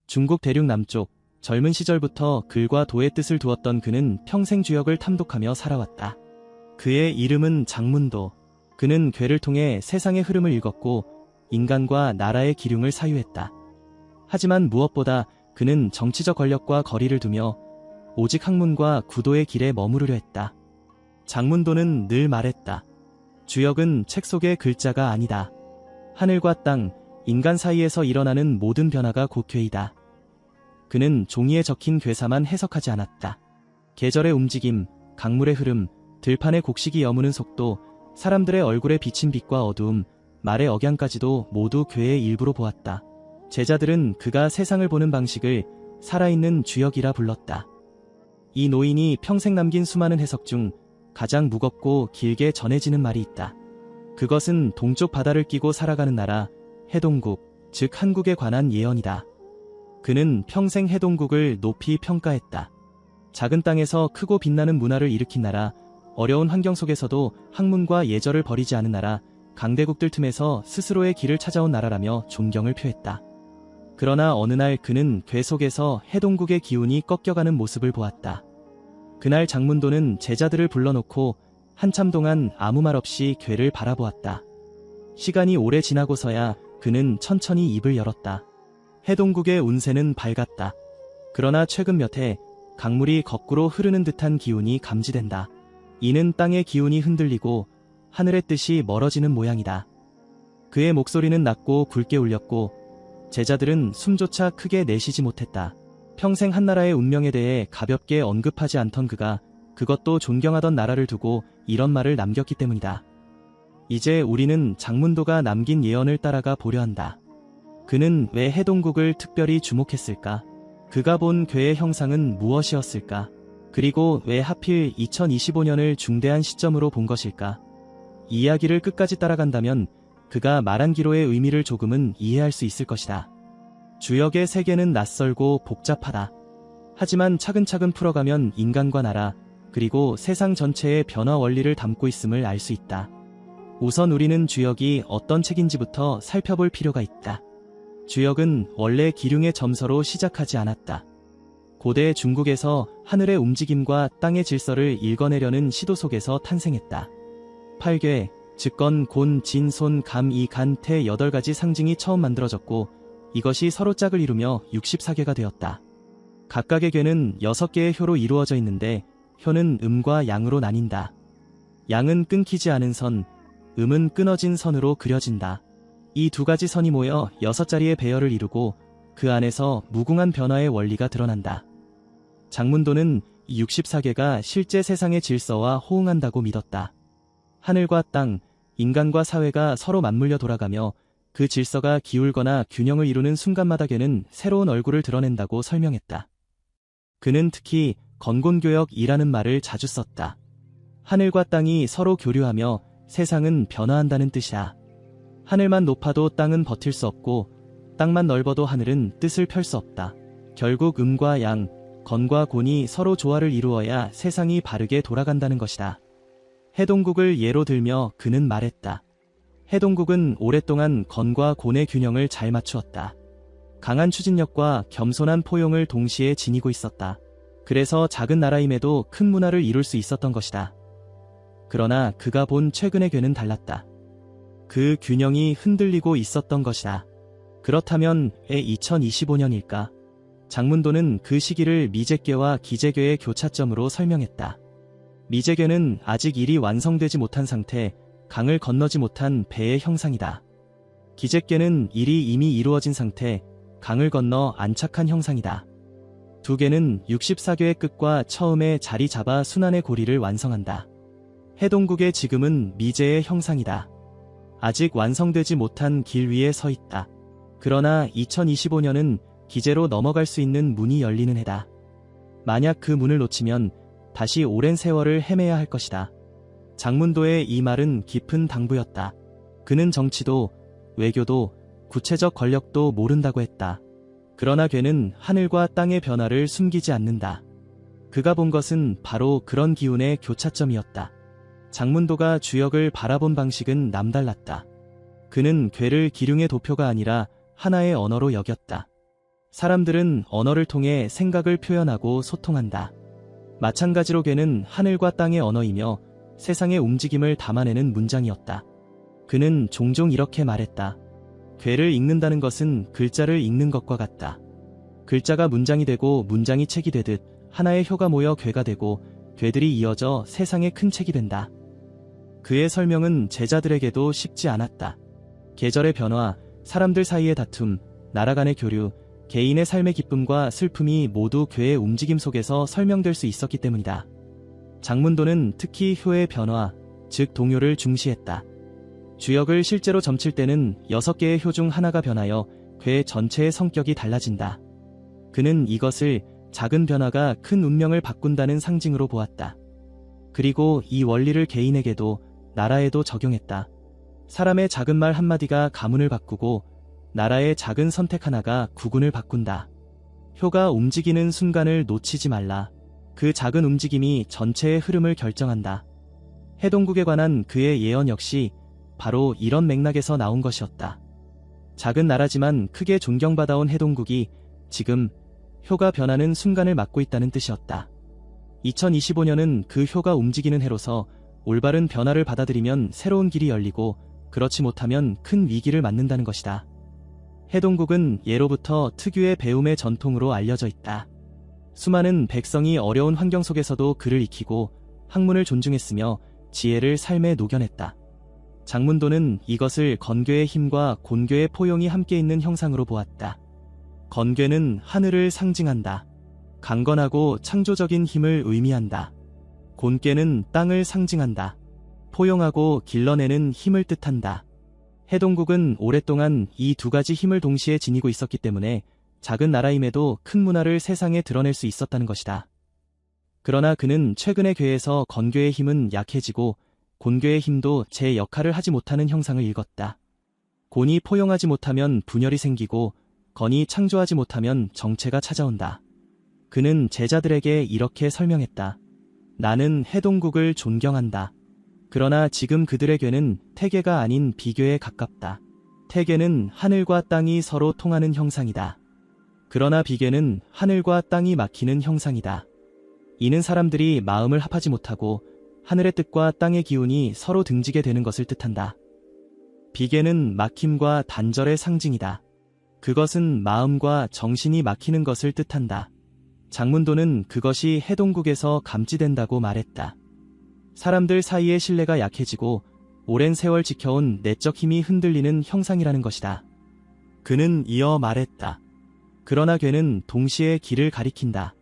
중국 대륙 남쪽, 젊은 시절부터 글과 도의 뜻을 두었던 그는 평생 주역을 탐독하며 살아왔다. 그의 이름은 장문도. 그는 괴를 통해 세상의 흐름을 읽었고 인간과 나라의 기륭을 사유했다. 하지만 무엇보다 그는 정치적 권력과 거리를 두며 오직 학문과 구도의 길에 머무르려 했다. 장문도는 늘 말했다. 주역은 책 속의 글자가 아니다. 하늘과 땅, 인간 사이에서 일어나는 모든 변화가 곧 괴이다. 그는 종이에 적힌 괴사만 해석하지 않았다. 계절의 움직임, 강물의 흐름, 들판의 곡식이 여무는 속도, 사람들의 얼굴에 비친 빛과 어두움, 말의 억양까지도 모두 괴의 일부로 보았다. 제자들은 그가 세상을 보는 방식을 살아있는 주역이라 불렀다. 이 노인이 평생 남긴 수많은 해석 중 가장 무겁고 길게 전해지는 말이 있다. 그것은 동쪽 바다를 끼고 살아가는 나라, 해동국, 즉 한국에 관한 예언이다. 그는 평생 해동국을 높이 평가했다. 작은 땅에서 크고 빛나는 문화를 일으킨 나라, 어려운 환경 속에서도 학문과 예절을 버리지 않은 나라, 강대국들 틈에서 스스로의 길을 찾아온 나라라며 존경을 표했다. 그러나 어느 날 그는 괴 속에서 해동국의 기운이 꺾여가는 모습을 보았다. 그날 장문도는 제자들을 불러놓고 한참 동안 아무 말 없이 괴를 바라보았다. 시간이 오래 지나고서야 그는 천천히 입을 열었다. 해동국의 운세는 밝았다. 그러나 최근 몇 해 강물이 거꾸로 흐르는 듯한 기운이 감지된다. 이는 땅의 기운이 흔들리고 하늘의 뜻이 멀어지는 모양이다. 그의 목소리는 낮고 굵게 울렸고 제자들은 숨조차 크게 내쉬지 못했다. 평생 한나라의 운명에 대해 가볍게 언급하지 않던 그가 그것도 존경하던 나라를 두고 이런 말을 남겼기 때문이다. 이제 우리는 장문도가 남긴 예언을 따라가 보려 한다. 그는 왜 해동국을 특별히 주목했을까? 그가 본 괴의 형상은 무엇이었을까? 그리고 왜 하필 2025년을 중대한 시점으로 본 것일까? 이 이야기를 끝까지 따라간다면 그가 말한 기로의 의미를 조금은 이해할 수 있을 것이다. 주역의 세계는 낯설고 복잡하다. 하지만 차근차근 풀어가면 인간과 나라, 그리고 세상 전체의 변화 원리를 담고 있음을 알 수 있다. 우선 우리는 주역이 어떤 책인지부터 살펴볼 필요가 있다. 주역은 원래 기륭의 점서로 시작하지 않았다. 고대 중국에서 하늘의 움직임과 땅의 질서를 읽어내려는 시도 속에서 탄생했다. 8궤, 즉건, 곤, 진, 손, 감, 이, 간, 태 8가지 상징이 처음 만들어졌고 이것이 서로 짝을 이루며 64궤가 되었다. 각각의 궤는 6개의 효로 이루어져 있는데 효는 음과 양으로 나뉜다. 양은 끊기지 않은 선, 음은 끊어진 선으로 그려진다. 이 두 가지 선이 모여 6자리의 배열을 이루고 그 안에서 무궁한 변화의 원리가 드러난다. 장문도는 이 64궤가 실제 세상의 질서와 호응한다고 믿었다. 하늘과 땅, 인간과 사회가 서로 맞물려 돌아가며 그 질서가 기울거나 균형을 이루는 순간마다 궤는 새로운 얼굴을 드러낸다고 설명했다. 그는 특히 건곤교역이라는 말을 자주 썼다. 하늘과 땅이 서로 교류하며 세상은 변화한다는 뜻이다. 하늘만 높아도 땅은 버틸 수 없고 땅만 넓어도 하늘은 뜻을 펼 수 없다. 결국 음과 양, 건과 곤이 서로 조화를 이루어야 세상이 바르게 돌아간다는 것이다. 해동국을 예로 들며 그는 말했다. 해동국은 오랫동안 건과 곤의 균형을 잘 맞추었다. 강한 추진력과 겸손한 포용을 동시에 지니고 있었다. 그래서 작은 나라임에도 큰 문화를 이룰 수 있었던 것이다. 그러나 그가 본 최근의 궤는 달랐다. 그 균형이 흔들리고 있었던 것이다. 그렇다면 왜 2025년일까? 장문도는 그 시기를 미제궤와 기제궤의 교차점으로 설명했다. 미제궤는 아직 일이 완성되지 못한 상태, 강을 건너지 못한 배의 형상이다. 기제궤는 일이 이미 이루어진 상태, 강을 건너 안착한 형상이다. 두 궤는 64궤의 끝과 처음에 자리 잡아 순환의 고리를 완성한다. 해동국의 지금은 미제의 형상이다. 아직 완성되지 못한 길 위에 서 있다. 그러나 2025년은 기제로 넘어갈 수 있는 문이 열리는 해다. 만약 그 문을 놓치면 다시 오랜 세월을 헤매야 할 것이다. 장문도의 이 말은 깊은 당부였다. 그는 정치도, 외교도, 구체적 권력도 모른다고 했다. 그러나 궤는 하늘과 땅의 변화를 숨기지 않는다. 그가 본 것은 바로 그런 기운의 교차점이었다. 장문도가 주역을 바라본 방식은 남달랐다. 그는 궤를 기륭의 도표가 아니라 하나의 언어로 여겼다. 사람들은 언어를 통해 생각을 표현하고 소통한다. 마찬가지로 괴는 하늘과 땅의 언어이며 세상의 움직임을 담아내는 문장이었다. 그는 종종 이렇게 말했다. 괴를 읽는다는 것은 글자를 읽는 것과 같다. 글자가 문장이 되고 문장이 책이 되듯 하나의 효가 모여 괴가 되고 괴들이 이어져 세상에 큰 책이 된다. 그의 설명은 제자들에게도 쉽지 않았다. 계절의 변화, 사람들 사이의 다툼, 나라 간의 교류, 개인의 삶의 기쁨과 슬픔이 모두 괴의 움직임 속에서 설명될 수 있었기 때문이다. 장문도는 특히 효의 변화, 즉 동요를 중시했다. 주역을 실제로 점칠 때는 6개의 효 중 하나가 변하여 괴 전체의 성격이 달라진다. 그는 이것을 작은 변화가 큰 운명을 바꾼다는 상징으로 보았다. 그리고 이 원리를 개인에게도 나라에도 적용했다. 사람의 작은 말 한마디가 가문을 바꾸고 나라의 작은 선택 하나가 국운을 바꾼다. 효가 움직이는 순간을 놓치지 말라. 그 작은 움직임이 전체의 흐름을 결정한다. 해동국에 관한 그의 예언 역시 바로 이런 맥락에서 나온 것이었다. 작은 나라지만 크게 존경받아온 해동국이 지금 효가 변하는 순간을 맞고 있다는 뜻이었다. 2025년은 그 효가 움직이는 해로서 올바른 변화를 받아들이면 새로운 길이 열리고 그렇지 못하면 큰 위기를 맞는다는 것이다. 해동국은 예로부터 특유의 배움의 전통으로 알려져 있다. 수많은 백성이 어려운 환경 속에서도 그를 익히고 학문을 존중했으며 지혜를 삶에 녹여냈다. 장문도는 이것을 건괴의 힘과 곤괴의 포용이 함께 있는 형상으로 보았다. 건괴는 하늘을 상징한다. 강건하고 창조적인 힘을 의미한다. 곤괴는 땅을 상징한다. 포용하고 길러내는 힘을 뜻한다. 해동국은 오랫동안 이 두 가지 힘을 동시에 지니고 있었기 때문에 작은 나라임에도 큰 문화를 세상에 드러낼 수 있었다는 것이다. 그러나 그는 최근의 괴에서 건괴의 힘은 약해지고 곤괴의 힘도 제 역할을 하지 못하는 형상을 읽었다. 곤이 포용하지 못하면 분열이 생기고 건이 창조하지 못하면 정체가 찾아온다. 그는 제자들에게 이렇게 설명했다. 나는 해동국을 존경한다. 그러나 지금 그들의 괴는 태괴가 아닌 비괴에 가깝다. 태괴는 하늘과 땅이 서로 통하는 형상이다. 그러나 비괴는 하늘과 땅이 막히는 형상이다. 이는 사람들이 마음을 합하지 못하고 하늘의 뜻과 땅의 기운이 서로 등지게 되는 것을 뜻한다. 비괴는 막힘과 단절의 상징이다. 그것은 마음과 정신이 막히는 것을 뜻한다. 장문도는 그것이 해동국에서 감지된다고 말했다. 사람들 사이의 신뢰가 약해지고 오랜 세월 지켜온 내적 힘이 흔들리는 형상이라는 것이다. 그는 이어 말했다. 그러나 괴는 동시에 길을 가리킨다.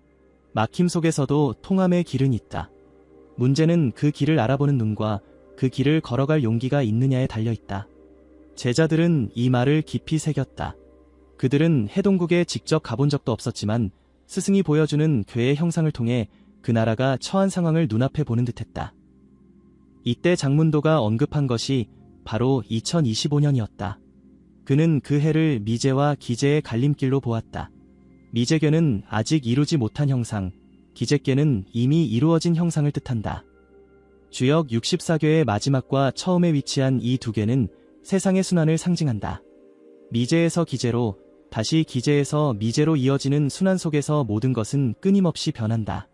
막힘 속에서도 통함의 길은 있다. 문제는 그 길을 알아보는 눈과 그 길을 걸어갈 용기가 있느냐에 달려있다. 제자들은 이 말을 깊이 새겼다. 그들은 해동국에 직접 가본 적도 없었지만 스승이 보여주는 괴의 형상을 통해 그 나라가 처한 상황을 눈앞에 보는 듯했다. 이때 장문도가 언급한 것이 바로 2025년이었다. 그는 그 해를 미제와 기제의 갈림길로 보았다. 미제괴는 아직 이루지 못한 형상, 기제괴는 이미 이루어진 형상을 뜻한다. 주역 64괴의 마지막과 처음에 위치한 이 두 괴는 세상의 순환을 상징한다. 미제에서 기제로, 다시 기제에서 미제로 이어지는 순환 속에서 모든 것은 끊임없이 변한다.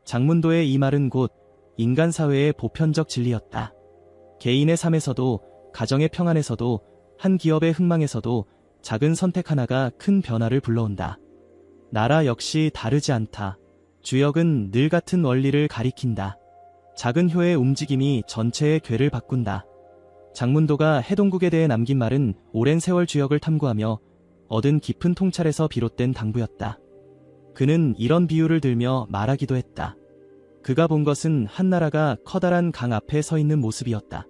장문도의 이 말은 곧 인간 사회의 보편적 진리였다. 개인의 삶에서도, 가정의 평안에서도, 한 기업의 흥망에서도 작은 선택 하나가 큰 변화를 불러온다. 나라 역시 다르지 않다. 주역은 늘 같은 원리를 가리킨다. 작은 효의 움직임이 전체의 괴를 바꾼다. 장문도가 해동국에 대해 남긴 말은 오랜 세월 주역을 탐구하며 얻은 깊은 통찰에서 비롯된 당부였다. 그는 이런 비유를 들며 말하기도 했다. 그가 본 것은 한 나라가 커다란 강 앞에 서 있는 모습이었다.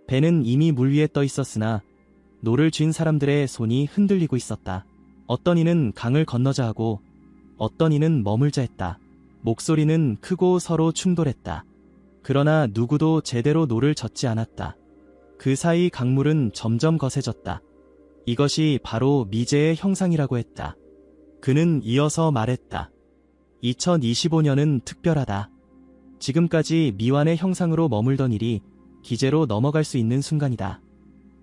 배는 이미 물 위에 떠 있었으나 노를 쥔 사람들의 손이 흔들리고 있었다. 어떤 이는 강을 건너자 하고 어떤 이는 머물자 했다. 목소리는 크고 서로 충돌했다. 그러나 누구도 제대로 노를 젓지 않았다. 그 사이 강물은 점점 거세졌다. 이것이 바로 미제의 형상이라고 했다. 그는 이어서 말했다. 2025년은 특별하다. 지금까지 미완의 형상으로 머물던 일이 기제로 넘어갈 수 있는 순간이다.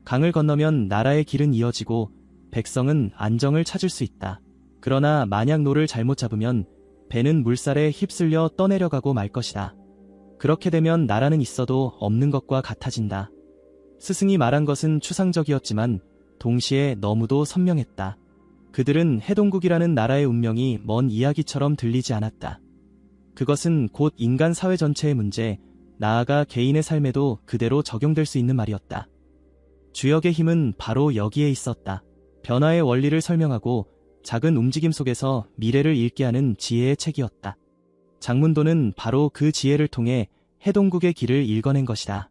강을 건너면 나라의 길은 이어지고 백성은 안정을 찾을 수 있다. 그러나 만약 노를 잘못 잡으면 배는 물살에 휩쓸려 떠내려가고 말 것이다. 그렇게 되면 나라는 있어도 없는 것과 같아진다. 스승이 말한 것은 추상적이었지만 동시에 너무도 선명했다. 그들은 해동국이라는 나라의 운명이 먼 이야기처럼 들리지 않았다. 그것은 곧 인간 사회 전체의 문제, 나아가 개인의 삶에도 그대로 적용될 수 있는 말이었다. 주역의 힘은 바로 여기에 있었다. 변화의 원리를 설명하고 작은 움직임 속에서 미래를 읽게 하는 지혜의 책이었다. 장문도는 바로 그 지혜를 통해 해동국의 길을 읽어낸 것이다.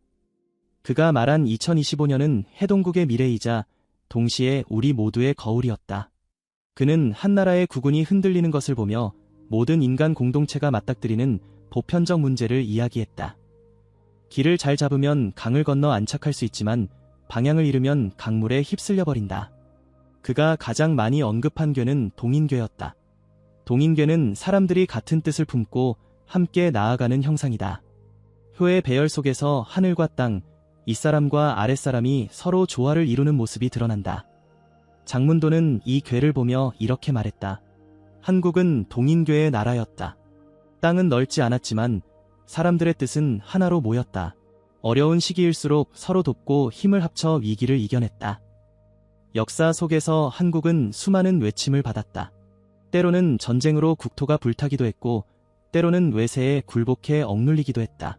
그가 말한 2025년은 해동국의 미래이자 동시에 우리 모두의 거울이었다. 그는 한나라의 국운이 흔들리는 것을 보며 모든 인간 공동체가 맞닥뜨리는 보편적 문제를 이야기했다. 길을 잘 잡으면 강을 건너 안착할 수 있지만 방향을 잃으면 강물에 휩쓸려버린다. 그가 가장 많이 언급한 괴는 동인괴였다. 동인괴는 사람들이 같은 뜻을 품고 함께 나아가는 형상이다. 효의 배열 속에서 하늘과 땅, 윗사람과 아랫사람이 서로 조화를 이루는 모습이 드러난다. 장문도는 이 괴를 보며 이렇게 말했다. 한국은 동인괴의 나라였다. 땅은 넓지 않았지만 사람들의 뜻은 하나로 모였다. 어려운 시기일수록 서로 돕고 힘을 합쳐 위기를 이겨냈다. 역사 속에서 한국은 수많은 외침을 받았다. 때로는 전쟁으로 국토가 불타기도 했고 때로는 외세에 굴복해 억눌리기도 했다.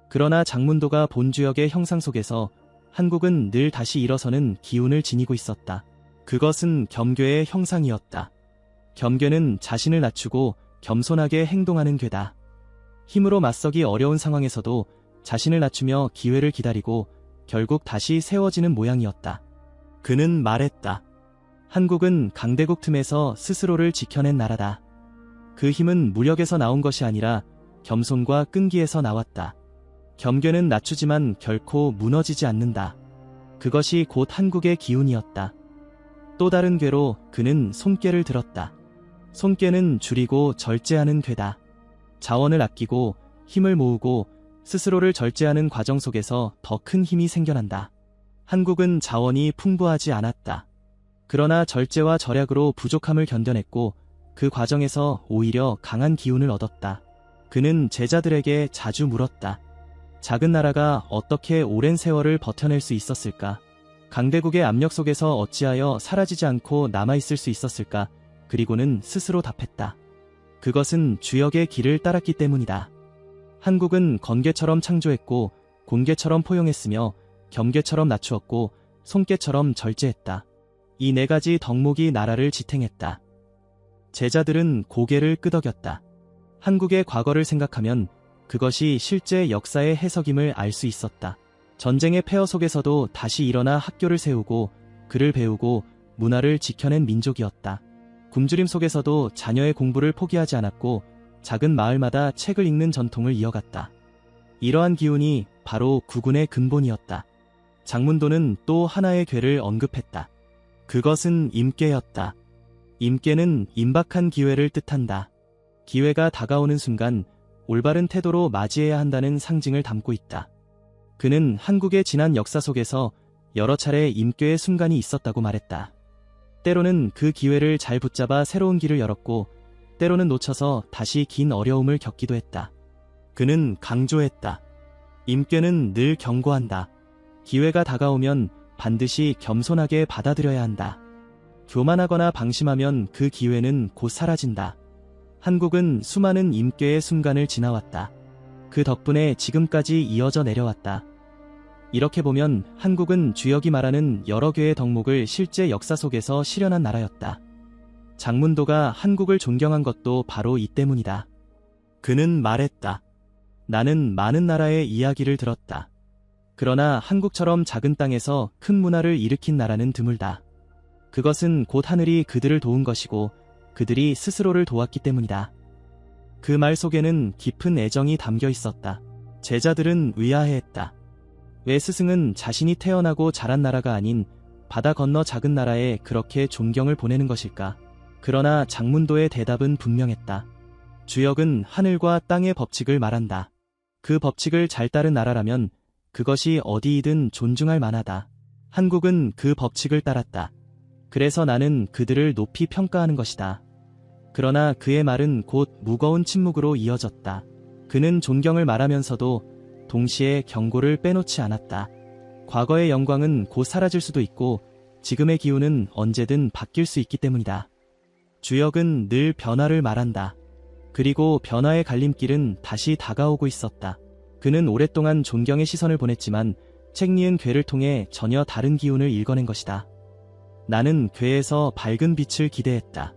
그러나 장문도가 본 주역의 형상 속에서 한국은 늘 다시 일어서는 기운을 지니고 있었다. 그것은 겸괴의 형상이었다. 겸괴는 자신을 낮추고 겸손하게 행동하는 괴다. 힘으로 맞서기 어려운 상황에서도 자신을 낮추며 기회를 기다리고 결국 다시 세워지는 모양이었다. 그는 말했다. 한국은 강대국 틈에서 스스로를 지켜낸 나라다. 그 힘은 무력에서 나온 것이 아니라 겸손과 끈기에서 나왔다. 겸괴는 낮추지만 결코 무너지지 않는다. 그것이 곧 한국의 기운이었다. 또 다른 괴로 그는 손괴를 들었다. 손괴는 줄이고 절제하는 괴다. 자원을 아끼고 힘을 모으고 스스로를 절제하는 과정 속에서 더 큰 힘이 생겨난다. 한국은 자원이 풍부하지 않았다. 그러나 절제와 절약으로 부족함을 견뎌냈고 그 과정에서 오히려 강한 기운을 얻었다. 그는 제자들에게 자주 물었다. 작은 나라가 어떻게 오랜 세월을 버텨낼 수 있었을까? 강대국의 압력 속에서 어찌하여 사라지지 않고 남아있을 수 있었을까? 그리고는 스스로 답했다. 그것은 주역의 길을 따랐기 때문이다. 한국은 건괴처럼 창조했고 곤괴처럼 포용했으며 겸괴처럼 낮추었고 손괴처럼 절제했다. 이 네 가지 덕목이 나라를 지탱했다. 제자들은 고개를 끄덕였다. 한국의 과거를 생각하면 그것이 실제 역사의 해석임을 알 수 있었다. 전쟁의 폐허 속에서도 다시 일어나 학교를 세우고 글을 배우고 문화를 지켜낸 민족이었다. 굶주림 속에서도 자녀의 공부를 포기하지 않았고 작은 마을마다 책을 읽는 전통을 이어갔다. 이러한 기운이 바로 국운의 근본이었다. 장문도는 또 하나의 괴를 언급했다. 그것은 임괴였다. 임괴는 임박한 기회를 뜻한다. 기회가 다가오는 순간 올바른 태도로 맞이해야 한다는 상징을 담고 있다. 그는 한국의 지난 역사 속에서 여러 차례 임괴의 순간이 있었다고 말했다. 때로는 그 기회를 잘 붙잡아 새로운 길을 열었고 때로는 놓쳐서 다시 긴 어려움을 겪기도 했다. 그는 강조했다. 임괴는 늘 경고한다. 기회가 다가오면 반드시 겸손하게 받아들여야 한다. 교만하거나 방심하면 그 기회는 곧 사라진다. 한국은 수많은 임괴의 순간을 지나왔다. 그 덕분에 지금까지 이어져 내려왔다. 이렇게 보면 한국은 주역이 말하는 여러 개의 덕목을 실제 역사 속에서 실현한 나라였다. 장문도가 한국을 존경한 것도 바로 이 때문이다. 그는 말했다. 나는 많은 나라의 이야기를 들었다. 그러나 한국처럼 작은 땅에서 큰 문화를 일으킨 나라는 드물다. 그것은 곧 하늘이 그들을 도운 것이고 그들이 스스로를 도왔기 때문이다. 그 말 속에는 깊은 애정이 담겨 있었다. 제자들은 의아해했다. 왜 스승은 자신이 태어나고 자란 나라가 아닌 바다 건너 작은 나라에 그렇게 존경을 보내는 것일까? 그러나 장문도의 대답은 분명했다. 주역은 하늘과 땅의 법칙을 말한다. 그 법칙을 잘 따른 나라라면 그것이 어디이든 존중할 만하다. 한국은 그 법칙을 따랐다. 그래서 나는 그들을 높이 평가하는 것이다. 그러나 그의 말은 곧 무거운 침묵으로 이어졌다. 그는 존경을 말하면서도 동시에 경고를 빼놓지 않았다. 과거의 영광은 곧 사라질 수도 있고 지금의 기운은 언제든 바뀔 수 있기 때문이다. 주역은 늘 변화를 말한다. 그리고 변화의 갈림길은 다시 다가오고 있었다. 그는 오랫동안 존경의 시선을 보냈지만 책리은 괴를 통해 전혀 다른 기운을 읽어낸 것이다. 나는 괴에서 밝은 빛을 기대했다.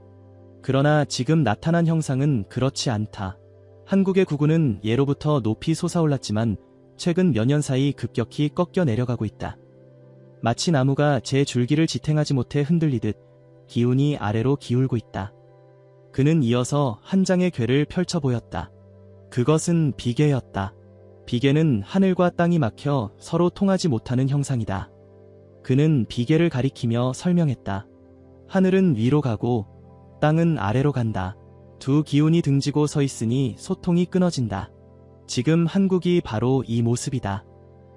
그러나 지금 나타난 형상은 그렇지 않다. 한국의 구구는 예로부터 높이 솟아올랐지만 최근 몇 년 사이 급격히 꺾여 내려가고 있다. 마치 나무가 제 줄기를 지탱하지 못해 흔들리듯 기운이 아래로 기울고 있다. 그는 이어서 한 장의 괴를 펼쳐 보였다. 그것은 비계였다. 비계는 하늘과 땅이 막혀 서로 통하지 못하는 형상이다. 그는 비계를 가리키며 설명했다. 하늘은 위로 가고 땅은 아래로 간다. 두 기운이 등지고 서 있으니 소통이 끊어진다. 지금 한국이 바로 이 모습이다.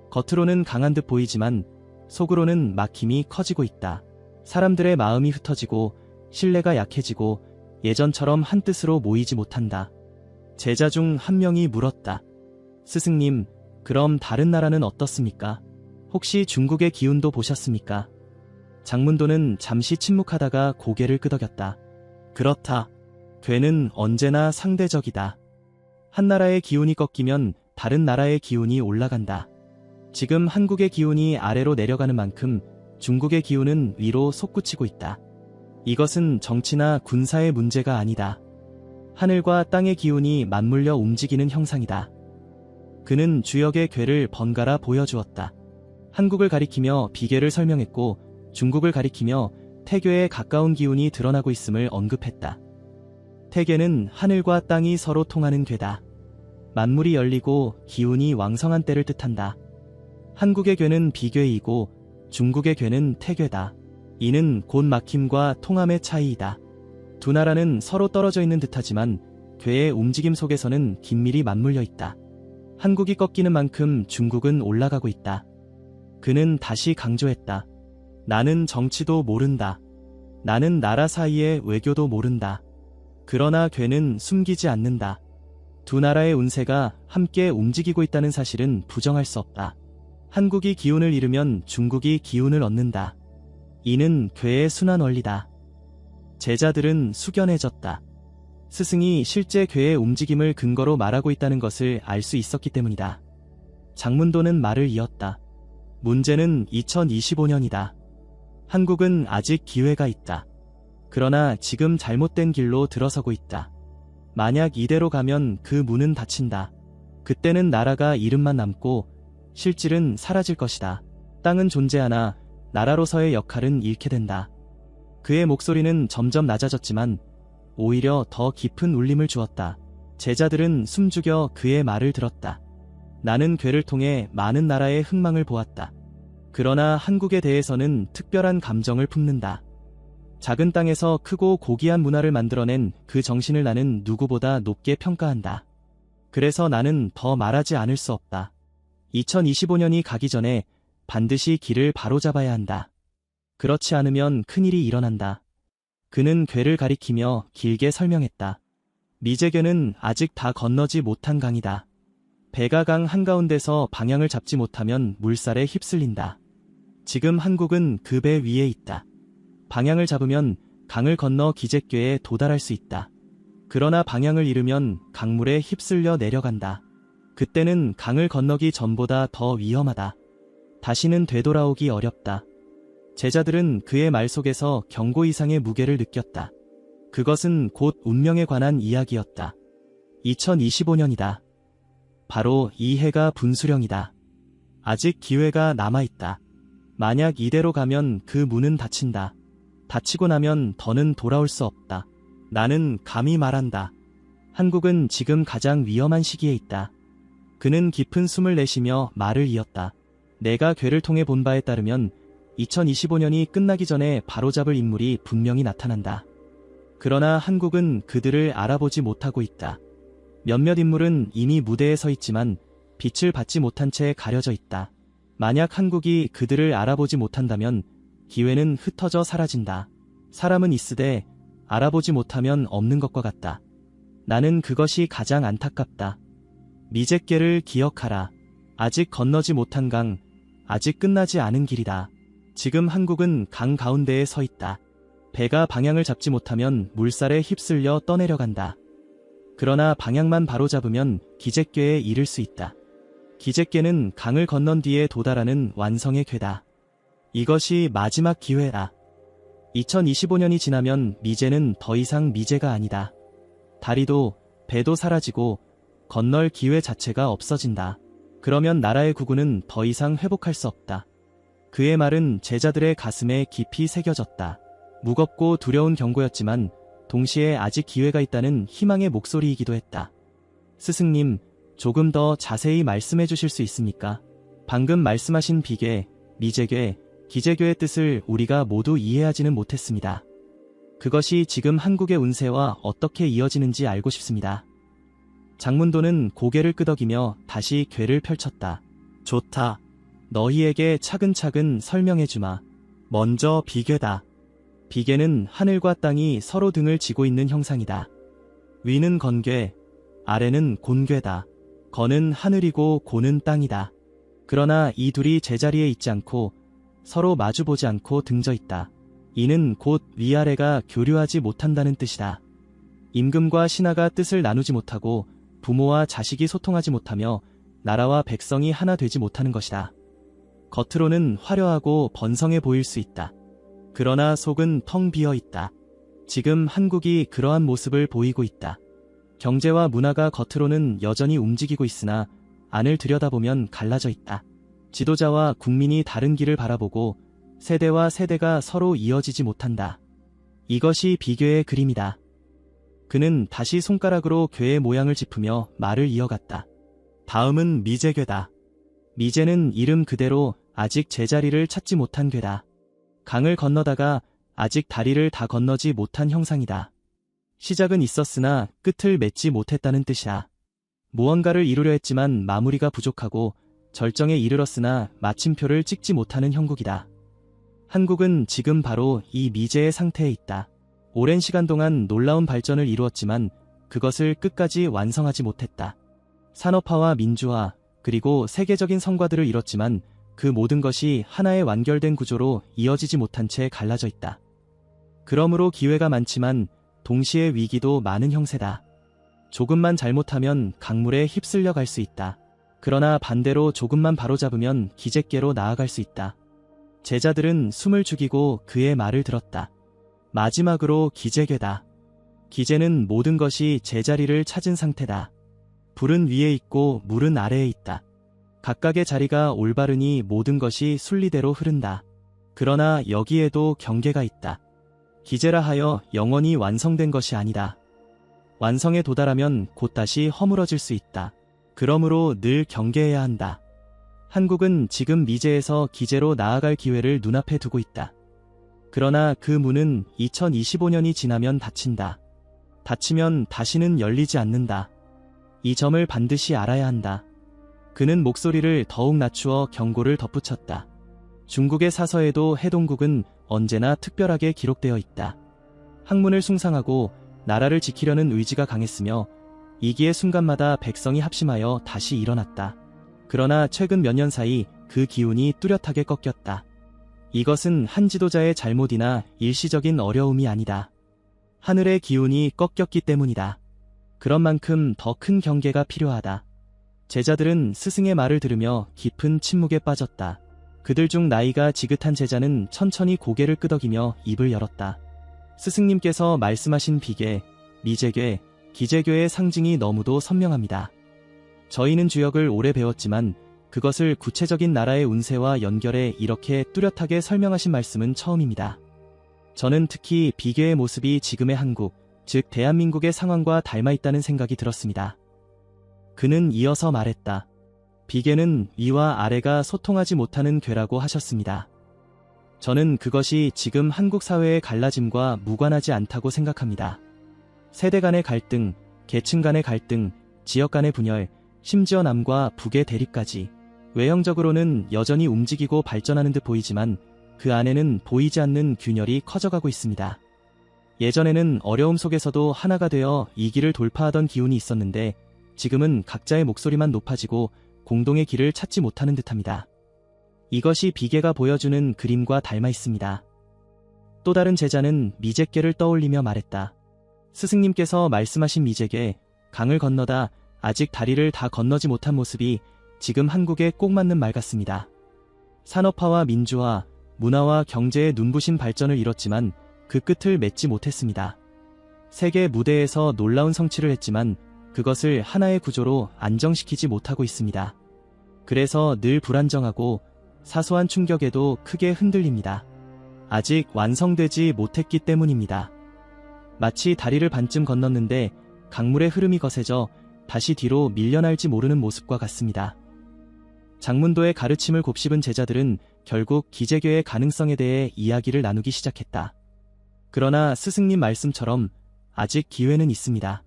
겉으로는 강한 듯 보이지만 속으로는 막힘이 커지고 있다. 사람들의 마음이 흩어지고 신뢰가 약해지고 예전처럼 한 뜻으로 모이지 못한다. 제자 중 한 명이 물었다. 스승님, 그럼 다른 나라는 어떻습니까? 혹시 중국의 기운도 보셨습니까? 장문도는 잠시 침묵하다가 고개를 끄덕였다. 그렇다. 괴는 언제나 상대적이다. 한 나라의 기운이 꺾이면 다른 나라의 기운이 올라간다. 지금 한국의 기운이 아래로 내려가는 만큼 중국의 기운은 위로 솟구치고 있다. 이것은 정치나 군사의 문제가 아니다. 하늘과 땅의 기운이 맞물려 움직이는 형상이다. 그는 주역의 괴를 번갈아 보여주었다. 한국을 가리키며 비계를 설명했고 중국을 가리키며 태괴에 가까운 기운이 드러나고 있음을 언급했다. 태괴는 하늘과 땅이 서로 통하는 괴다. 만물이 열리고 기운이 왕성한 때를 뜻한다. 한국의 괴는 비괴이고 중국의 괴는 태괴다. 이는 곧 막힘과 통함의 차이이다. 두 나라는 서로 떨어져 있는 듯하지만 괴의 움직임 속에서는 긴밀히 맞물려 있다. 한국이 꺾이는 만큼 중국은 올라가고 있다. 그는 다시 강조했다. 나는 정치도 모른다. 나는 나라 사이의 외교도 모른다. 그러나 괴는 숨기지 않는다. 두 나라의 운세가 함께 움직이고 있다는 사실은 부정할 수 없다. 한국이 기운을 잃으면 중국이 기운을 얻는다. 이는 괴의 순환 원리다. 제자들은 숙연해졌다. 스승이 실제 괴의 움직임을 근거로 말하고 있다는 것을 알 수 있었기 때문이다. 장문도는 말을 이었다. 문제는 2025년이다. 한국은 아직 기회가 있다. 그러나 지금 잘못된 길로 들어서고 있다. 만약 이대로 가면 그 문은 닫힌다. 그때는 나라가 이름만 남고 실질은 사라질 것이다. 땅은 존재하나 나라로서의 역할은 잃게 된다. 그의 목소리는 점점 낮아졌지만 오히려 더 깊은 울림을 주었다. 제자들은 숨죽여 그의 말을 들었다. 나는 괴를 통해 많은 나라의 흥망을 보았다. 그러나 한국에 대해서는 특별한 감정을 품는다. 작은 땅에서 크고 고귀한 문화를 만들어낸 그 정신을 나는 누구보다 높게 평가한다. 그래서 나는 더 말하지 않을 수 없다. 2025년이 가기 전에 반드시 길을 바로잡아야 한다. 그렇지 않으면 큰일이 일어난다. 그는 괴를 가리키며 길게 설명했다. 미제괴는 아직 다 건너지 못한 강이다. 배가 강 한가운데서 방향을 잡지 못하면 물살에 휩쓸린다. 지금 한국은 그 배 위에 있다. 방향을 잡으면 강을 건너 기슭괴에 도달할 수 있다. 그러나 방향을 잃으면 강물에 휩쓸려 내려간다. 그때는 강을 건너기 전보다 더 위험하다. 다시는 되돌아오기 어렵다. 제자들은 그의 말 속에서 경고 이상의 무게를 느꼈다. 그것은 곧 운명에 관한 이야기였다. 2025년이다. 바로 이 해가 분수령이다. 아직 기회가 남아있다. 만약 이대로 가면 그 문은 닫힌다. 닫히고 나면 더는 돌아올 수 없다. 나는 감히 말한다. 한국은 지금 가장 위험한 시기에 있다. 그는 깊은 숨을 내쉬며 말을 이었다. 내가 괴를 통해 본 바에 따르면 2025년이 끝나기 전에 바로잡을 인물이 분명히 나타난다. 그러나 한국은 그들을 알아보지 못하고 있다. 몇몇 인물은 이미 무대에 서 있지만 빛을 받지 못한 채 가려져 있다. 만약 한국이 그들을 알아보지 못한다면 기회는 흩어져 사라진다. 사람은 있으되 알아보지 못하면 없는 것과 같다. 나는 그것이 가장 안타깝다. 미제께를 기억하라. 아직 건너지 못한 강, 아직 끝나지 않은 길이다. 지금 한국은 강 가운데에 서 있다. 배가 방향을 잡지 못하면 물살에 휩쓸려 떠내려간다. 그러나 방향만 바로잡으면 기제궤에 이를 수 있다. 기제궤는 강을 건넌 뒤에 도달하는 완성의 궤다. 이것이 마지막 기회다. 2025년이 지나면 미제는 더 이상 미제가 아니다. 다리도 배도 사라지고 건널 기회 자체가 없어진다. 그러면 나라의 구구는 더 이상 회복할 수 없다. 그의 말은 제자들의 가슴에 깊이 새겨졌다. 무겁고 두려운 경고였지만 동시에 아직 기회가 있다는 희망의 목소리이기도 했다. 스승님, 조금 더 자세히 말씀해 주실 수 있습니까? 방금 말씀하신 비계, 미제궤, 기제궤의 뜻을 우리가 모두 이해하지는 못했습니다. 그것이 지금 한국의 운세와 어떻게 이어지는지 알고 싶습니다. 장문도는 고개를 끄덕이며 다시 궤를 펼쳤다. 좋다. 너희에게 차근차근 설명해주마. 먼저 비궤다. 비궤는 하늘과 땅이 서로 등을 지고 있는 형상이다. 위는 건궤, 아래는 곤궤다. 건은 하늘이고 곤은 땅이다. 그러나 이 둘이 제자리에 있지 않고 서로 마주보지 않고 등져 있다. 이는 곧 위아래가 교류하지 못한다는 뜻이다. 임금과 신하가 뜻을 나누지 못하고 부모와 자식이 소통하지 못하며 나라와 백성이 하나 되지 못하는 것이다. 겉으로는 화려하고 번성해 보일 수 있다. 그러나 속은 텅 비어 있다. 지금 한국이 그러한 모습을 보이고 있다. 경제와 문화가 겉으로는 여전히 움직이고 있으나 안을 들여다보면 갈라져 있다. 지도자와 국민이 다른 길을 바라보고 세대와 세대가 서로 이어지지 못한다. 이것이 비궤의 그림이다. 그는 다시 손가락으로 궤의 모양을 짚으며 말을 이어갔다. 다음은 미제궤다. 미제는 이름 그대로 아직 제자리를 찾지 못한 궤다. 강을 건너다가 아직 다리를 다 건너지 못한 형상이다. 시작은 있었으나 끝을 맺지 못했다는 뜻이다. 무언가를 이루려 했지만 마무리가 부족하고 절정에 이르렀으나 마침표를 찍지 못하는 형국이다. 한국은 지금 바로 이 미제의 상태에 있다. 오랜 시간 동안 놀라운 발전을 이루었지만 그것을 끝까지 완성하지 못했다. 산업화와 민주화, 그리고 세계적인 성과들을 이뤘지만 그 모든 것이 하나의 완결된 구조로 이어지지 못한 채 갈라져 있다. 그러므로 기회가 많지만 동시에 위기도 많은 형세다. 조금만 잘못하면 강물에 휩쓸려 갈 수 있다. 그러나 반대로 조금만 바로잡으면 기제궤로 나아갈 수 있다. 제자들은 숨을 죽이고 그의 말을 들었다. 마지막으로 기제궤다. 기제는 모든 것이 제자리를 찾은 상태다. 불은 위에 있고 물은 아래에 있다. 각각의 자리가 올바르니 모든 것이 순리대로 흐른다. 그러나 여기에도 경계가 있다. 기제라 하여 영원히 완성된 것이 아니다. 완성에 도달하면 곧 다시 허물어질 수 있다. 그러므로 늘 경계해야 한다. 한국은 지금 미제에서 기제로 나아갈 기회를 눈앞에 두고 있다. 그러나 그 문은 2025년이 지나면 닫힌다. 닫히면 다시는 열리지 않는다. 이 점을 반드시 알아야 한다. 그는 목소리를 더욱 낮추어 경고를 덧붙였다. 중국의 사서에도 해동국은 언제나 특별하게 기록되어 있다. 학문을 숭상하고 나라를 지키려는 의지가 강했으며 이기의 순간마다 백성이 합심하여 다시 일어났다. 그러나 최근 몇 년 사이 그 기운이 뚜렷하게 꺾였다. 이것은 한 지도자의 잘못이나 일시적인 어려움이 아니다. 하늘의 기운이 꺾였기 때문이다. 그런 만큼 더 큰 경계가 필요하다. 제자들은 스승의 말을 들으며 깊은 침묵에 빠졌다. 그들 중 나이가 지긋한 제자는 천천히 고개를 끄덕이며 입을 열었다. 스승님께서 말씀하신 비계, 미제궤, 기제궤의 상징이 너무도 선명합니다. 저희는 주역을 오래 배웠지만 그것을 구체적인 나라의 운세와 연결해 이렇게 뚜렷하게 설명하신 말씀은 처음입니다. 저는 특히 비계의 모습이 지금의 한국, 즉 대한민국의 상황과 닮아 있다는 생각이 들었습니다. 그는 이어서 말했다. 비계는 위와 아래가 소통하지 못하는 궤라고 하셨습니다. 저는 그것이 지금 한국 사회의 갈라짐과 무관하지 않다고 생각합니다. 세대 간의 갈등, 계층 간의 갈등, 지역 간의 분열, 심지어 남과 북의 대립까지 외형적으로는 여전히 움직이고 발전하는 듯 보이지만 그 안에는 보이지 않는 균열이 커져가고 있습니다. 예전에는 어려움 속에서도 하나가 되어 이 길을 돌파하던 기운이 있었는데 지금은 각자의 목소리만 높아지고 공동의 길을 찾지 못하는 듯합니다. 이것이 비계가 보여주는 그림과 닮아 있습니다. 또 다른 제자는 미제께를 떠올리며 말했다. 스승님께서 말씀하신 미제께, 강을 건너다 아직 다리를 다 건너지 못한 모습이 지금 한국에 꼭 맞는 말 같습니다. 산업화와 민주화, 문화와 경제의 눈부신 발전을 이뤘지만 그 끝을 맺지 못했습니다. 세계 무대에서 놀라운 성취를 했지만 그것을 하나의 구조로 안정시키지 못하고 있습니다. 그래서 늘 불안정하고 사소한 충격에도 크게 흔들립니다. 아직 완성되지 못했기 때문입니다. 마치 다리를 반쯤 건넜는데 강물의 흐름이 거세져 다시 뒤로 밀려날지 모르는 모습과 같습니다. 장문도의 가르침을 곱씹은 제자들은 결국 기재교의 가능성에 대해 이야기를 나누기 시작했다. 그러나 스승님 말씀처럼 아직 기회는 있습니다.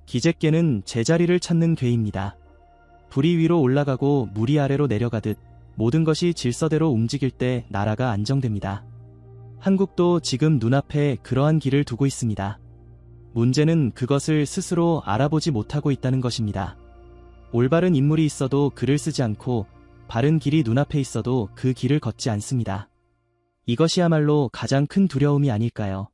기재께는 제자리를 찾는 궤입니다. 불이 위로 올라가고 물이 아래로 내려가듯 모든 것이 질서대로 움직일 때 나라가 안정됩니다. 한국도 지금 눈앞에 그러한 길을 두고 있습니다. 문제는 그것을 스스로 알아보지 못하고 있다는 것입니다. 올바른 인물이 있어도 글을 쓰지 않고 바른 길이 눈앞에 있어도 그 길을 걷지 않습니다. 이것이야말로 가장 큰 두려움이 아닐까요?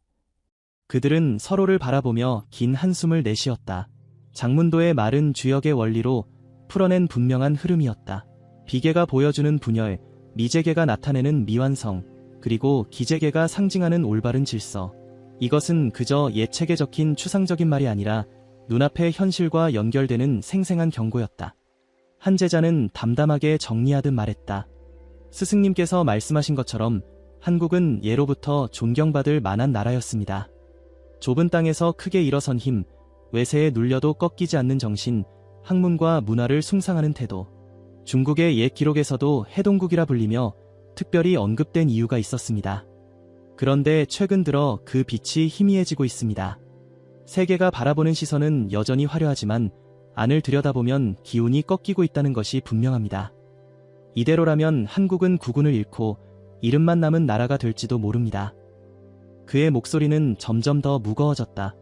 그들은 서로를 바라보며 긴 한숨을 내쉬었다. 장문도의 말은 주역의 원리로 풀어낸 분명한 흐름이었다. 비계가 보여주는 분열, 미제계가 나타내는 미완성, 그리고 기재계가 상징하는 올바른 질서. 이것은 그저 예책에 적힌 추상적인 말이 아니라 눈앞의 현실과 연결되는 생생한 경고였다. 한 제자는 담담하게 정리하듯 말했다. 스승님께서 말씀하신 것처럼 한국은 예로부터 존경받을 만한 나라였습니다. 좁은 땅에서 크게 일어선 힘, 외세에 눌려도 꺾이지 않는 정신, 학문과 문화를 숭상하는 태도. 중국의 옛 기록에서도 해동국이라 불리며 특별히 언급된 이유가 있었습니다. 그런데 최근 들어 그 빛이 희미해지고 있습니다. 세계가 바라보는 시선은 여전히 화려하지만 안을 들여다보면 기운이 꺾이고 있다는 것이 분명합니다. 이대로라면 한국은 국운을 잃고 이름만 남은 나라가 될지도 모릅니다. 그의 목소리는 점점 더 무거워졌다.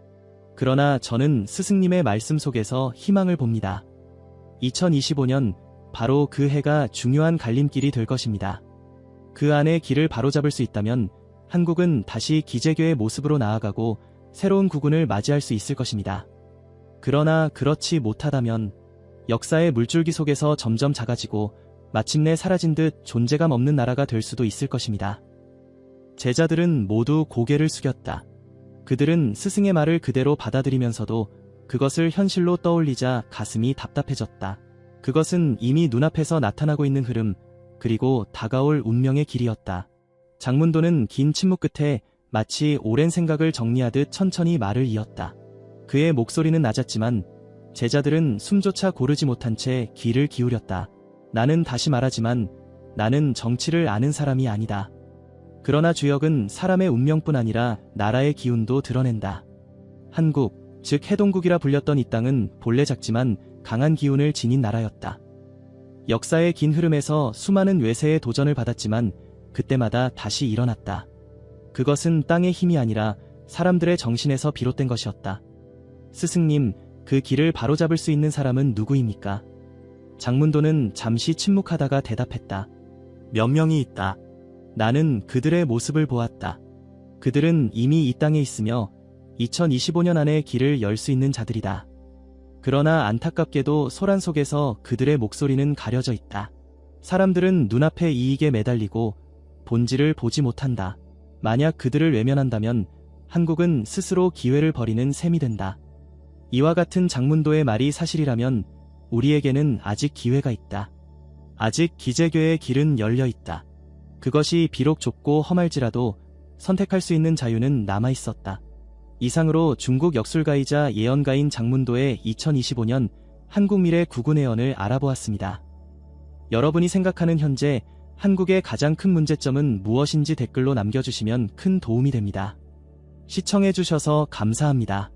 그러나 저는 스승님의 말씀 속에서 희망을 봅니다. 2025년 바로 그 해가 중요한 갈림길이 될 것입니다. 그 안에 길을 바로잡을 수 있다면 한국은 다시 기재교의 모습으로 나아가고 새로운 국운을 맞이할 수 있을 것입니다. 그러나 그렇지 못하다면 역사의 물줄기 속에서 점점 작아지고 마침내 사라진 듯 존재감 없는 나라가 될 수도 있을 것입니다. 제자들은 모두 고개를 숙였다. 그들은 스승의 말을 그대로 받아들이면서도 그것을 현실로 떠올리자 가슴이 답답해졌다. 그것은 이미 눈앞에서 나타나고 있는 흐름, 그리고 다가올 운명의 길이었다. 장문도는 긴 침묵 끝에 마치 오랜 생각을 정리하듯 천천히 말을 이었다. 그의 목소리는 낮았지만 제자들은 숨조차 고르지 못한 채 귀를 기울였다. 나는 다시 말하지만 나는 정치를 아는 사람이 아니다. 그러나 주역은 사람의 운명뿐 아니라 나라의 기운도 드러낸다. 한국, 즉 해동국이라 불렸던 이 땅은 본래 작지만 강한 기운을 지닌 나라였다. 역사의 긴 흐름에서 수많은 외세의 도전을 받았지만 그때마다 다시 일어났다. 그것은 땅의 힘이 아니라 사람들의 정신에서 비롯된 것이었다. 스승님, 그 길을 바로잡을 수 있는 사람은 누구입니까? 장문도는 잠시 침묵하다가 대답했다. 몇 명이 있다. 나는 그들의 모습을 보았다. 그들은 이미 이 땅에 있으며 2025년 안에 길을 열 수 있는 자들이다. 그러나 안타깝게도 소란 속에서 그들의 목소리는 가려져 있다. 사람들은 눈앞의 이익에 매달리고 본질을 보지 못한다. 만약 그들을 외면한다면 한국은 스스로 기회를 버리는 셈이 된다. 이와 같은 장문도의 말이 사실이라면 우리에게는 아직 기회가 있다. 아직 기재교의 길은 열려 있다. 그것이 비록 좁고 험할지라도 선택할 수 있는 자유는 남아 있었다. 이상으로 중국 역술가이자 예언가인 장문도의 2025년 한국 미래 국운예언을 알아보았습니다. 여러분이 생각하는 현재 한국의 가장 큰 문제점은 무엇인지 댓글로 남겨주시면 큰 도움이 됩니다. 시청해주셔서 감사합니다.